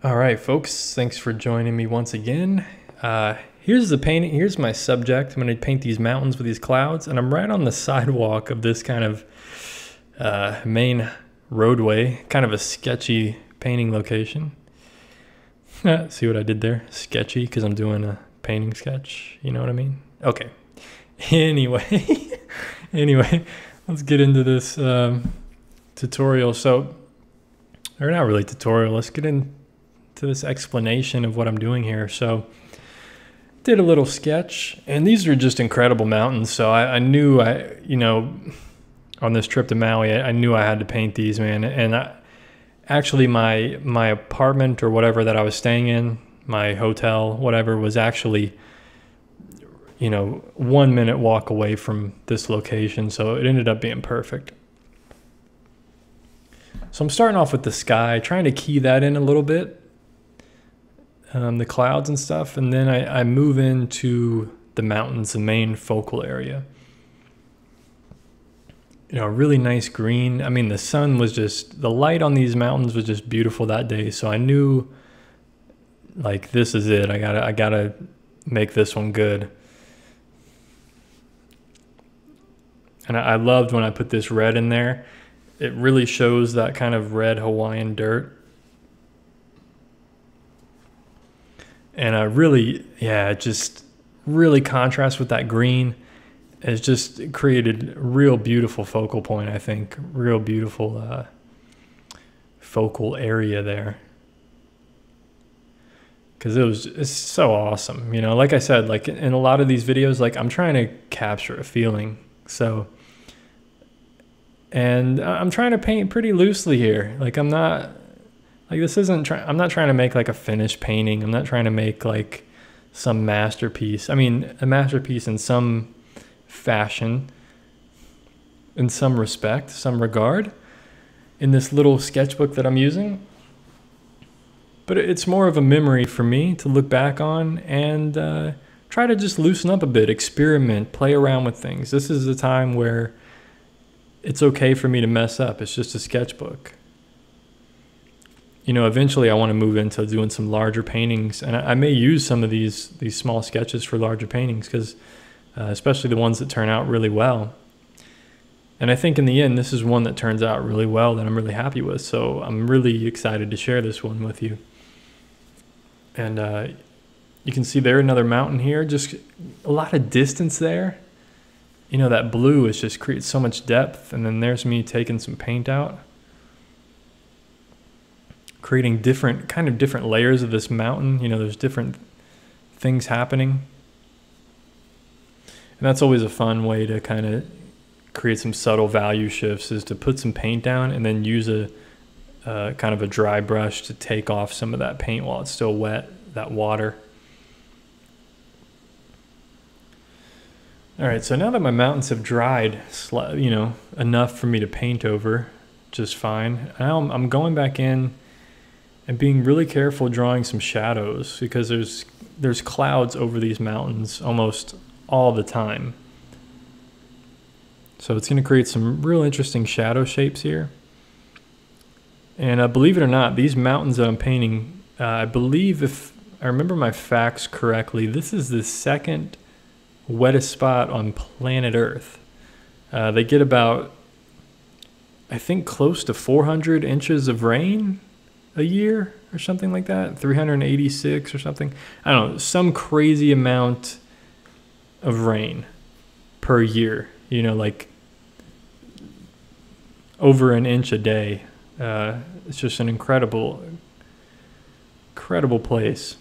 All right, folks, thanks for joining me once again. Here's the painting. Here's my subject. I'm going to paint these mountains with these clouds, and I'm right on the sidewalk of this kind of main roadway, kind of a sketchy painting location. See what I did there? Sketchy, because I'm doing a painting sketch. You know what I mean? Okay. Anyway, let's get into this tutorial. So, or not really tutorial. Let's get into this explanation of what I'm doing here. So, did a little sketch, and these are just incredible mountains. So I knew on this trip to Maui, I knew I had to paint these, man. And actually, my apartment or whatever that I was staying in, my hotel, whatever, was actually 1 minute walk away from this location. So it ended up being perfect. So I'm starting off with the sky, trying to key that in a little bit. The clouds and stuff, and then I move into the mountains, the main focal area. Really nice green. I mean, the light on these mountains was just beautiful that day. So I knew, like, this is it. I gotta make this one good. And I loved when I put this red in there. It really shows that kind of red Hawaiian dirt. And it just really contrasts with that green. It's just created a real beautiful focal point, I think. Real beautiful focal area there. Because it's so awesome. Like I said, like in a lot of these videos, like I'm trying to capture a feeling. So, and I'm trying to paint pretty loosely here. Like I'm not trying to make like a finished painting. I'm not trying to make like some masterpiece. I mean, a masterpiece in some fashion, in some respect, some regard, in this little sketchbook that I'm using. But it's more of a memory for me to look back on and try to just loosen up a bit, experiment, play around with things. This is a time where it's okay for me to mess up. It's just a sketchbook. Eventually I want to move into doing some larger paintings, and I may use some of these small sketches for larger paintings, because especially the ones that turn out really well. And I think in the end, this is one that turns out really well that I'm really happy with. So I'm really excited to share this one with you. And you can see there another mountain here, just a lot of distance there. That blue is just creates so much depth. And then there's me taking some paint out, creating different layers of this mountain. There's different things happening. And that's always a fun way to kind of create some subtle value shifts, is to put some paint down and then use a kind of a dry brush to take off some of that paint while it's still wet, that water. All right, so now that my mountains have dried, enough for me to paint over just fine, now I'm going back in and being really careful drawing some shadows, because there's clouds over these mountains almost all the time. So it's going to create some real interesting shadow shapes here. And believe it or not, these mountains that I'm painting, I believe, if I remember my facts correctly, this is the second wettest spot on planet Earth. They get about, I think, close to 400 inches of rain a year or something like that, 386 or something. I don't know, some crazy amount of rain per year, like over an inch a day. It's just an incredible place.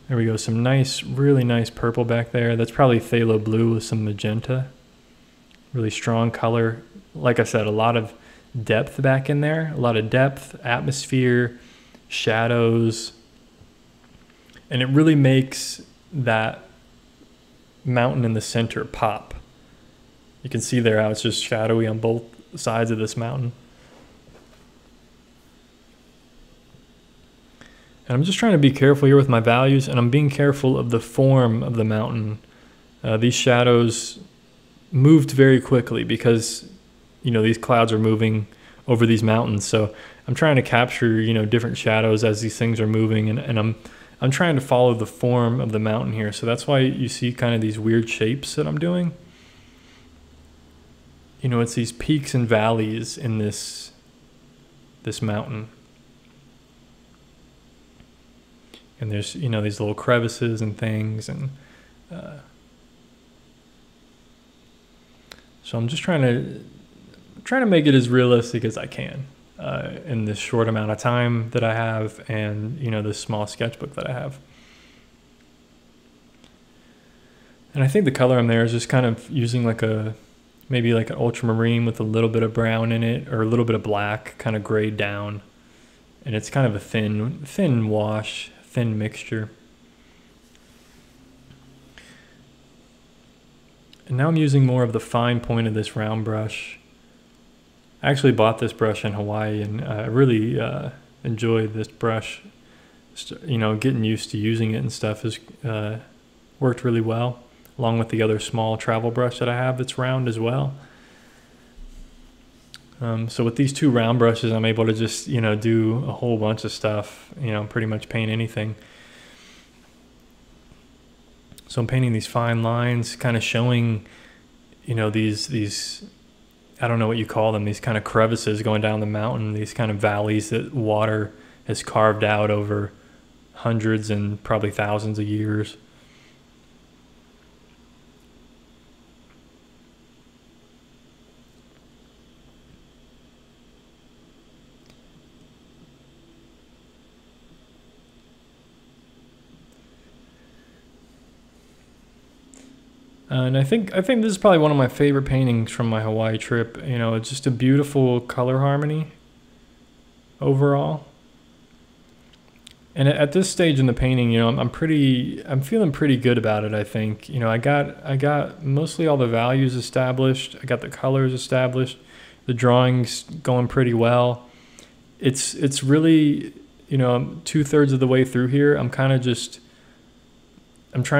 There we go, some really nice purple back there. That's probably phthalo blue with some magenta. Really strong color. Like I said, a lot of depth back in there, a lot of depth, atmosphere, shadows, and it really makes that mountain in the center pop. You can see there how it's just shadowy on both sides of this mountain. And I'm just trying to be careful here with my values, and I'm being careful of the form of the mountain. These shadows moved very quickly because these clouds are moving over these mountains. So I'm trying to capture, you know, different shadows as these things are moving, and I'm trying to follow the form of the mountain here. So that's why you see kind of these weird shapes that I'm doing. You know, it's these peaks and valleys in this mountain. And there's, you know, these little crevices and things, and so I'm just trying to make it as realistic as I can in this short amount of time that I have, and, you know, this small sketchbook that I have. And I think the color I'm there is just kind of using like maybe like an ultramarine with a little bit of brown in it, or a little bit of black, kind of grayed down. And it's kind of a thin wash, thin mixture. And now I'm using more of the fine point of this round brush. I actually bought this brush in Hawaii, and I really enjoyed this brush. You know, getting used to using it and stuff has worked really well, along with the other small travel brush that I have that's round as well. So with these two round brushes, I'm able to just, you know, do a whole bunch of stuff, you know, pretty much paint anything. So I'm painting these fine lines, kind of showing, you know, these, I don't know what you call them, these kind of crevices going down the mountain, these kind of valleys that water has carved out over hundreds and probably thousands of years. And I think this is probably one of my favorite paintings from my Hawaii trip. You know, it's just a beautiful color harmony overall. And at this stage in the painting, you know, I'm feeling pretty good about it, I think. You know, I got mostly all the values established. I got the colors established. The drawing's going pretty well. It's really, you know, I'm 2/3 of the way through here. I'm trying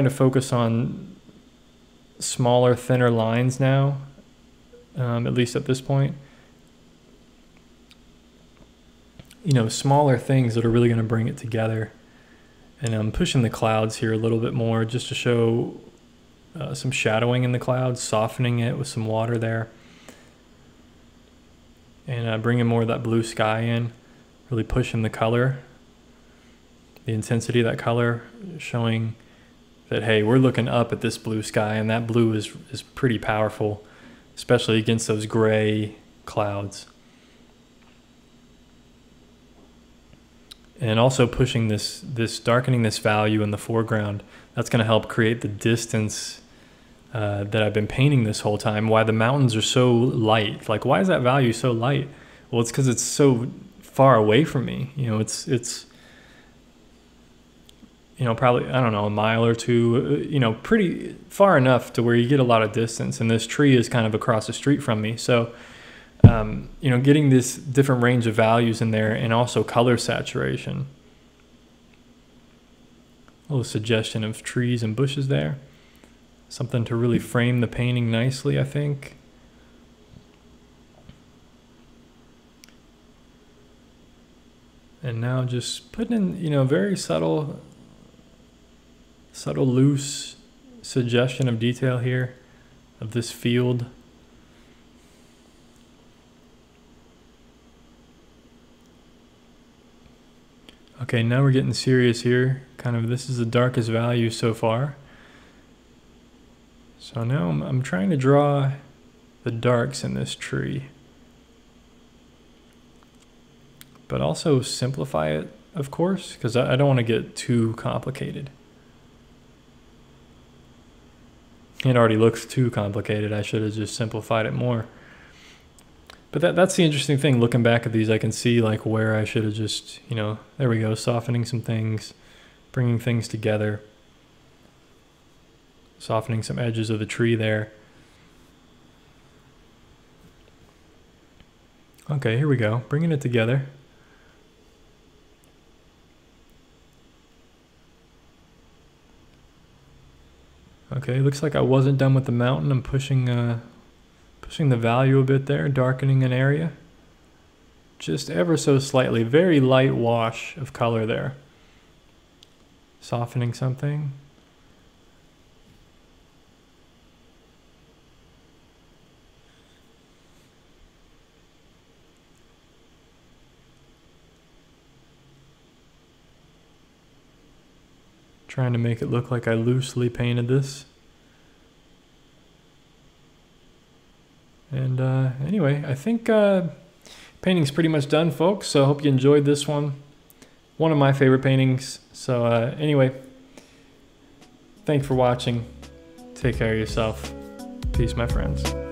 to focus on smaller, thinner lines now, at least at this point. You know, smaller things that are really going to bring it together. And I'm pushing the clouds here a little bit more just to show some shadowing in the clouds, softening it with some water there. And bringing more of that blue sky in, really pushing the color, the intensity of that color, showing that, hey, we're looking up at this blue sky, and that blue is pretty powerful, especially against those gray clouds. And also pushing this darkening this value in the foreground. That's going to help create the distance that I've been painting this whole time. Why the mountains are so light. Like, why is that value so light? Well, it's because it's so far away from me. You know, it's you know, probably, I don't know, a mile or two, you know, pretty far enough to where you get a lot of distance. And this tree is kind of across the street from me. So, you know, getting this different range of values in there, and also color saturation. A little suggestion of trees and bushes there. Something to really frame the painting nicely, I think. And now just putting in, you know, very subtle, loose suggestion of detail here of this field. Okay, now we're getting serious here. Kind of, this is the darkest value so far. So now I'm trying to draw the darks in this tree, but also simplify it, of course, because I don't want to get too complicated. It already looks too complicated. I should have just simplified it more. But that's the interesting thing. Looking back at these, I can see like where I should have just, you know, there we go, softening some things, bringing things together, softening some edges of the tree there. Okay, here we go, bringing it together. Okay, looks like I wasn't done with the mountain. I'm pushing the value a bit there, darkening an area. just ever so slightly, very light wash of color there. Softening something. Trying to make it look like I loosely painted this. And anyway, I think painting's pretty much done, folks. So I hope you enjoyed this one. One of my favorite paintings. So anyway, thanks for watching. Take care of yourself. Peace, my friends.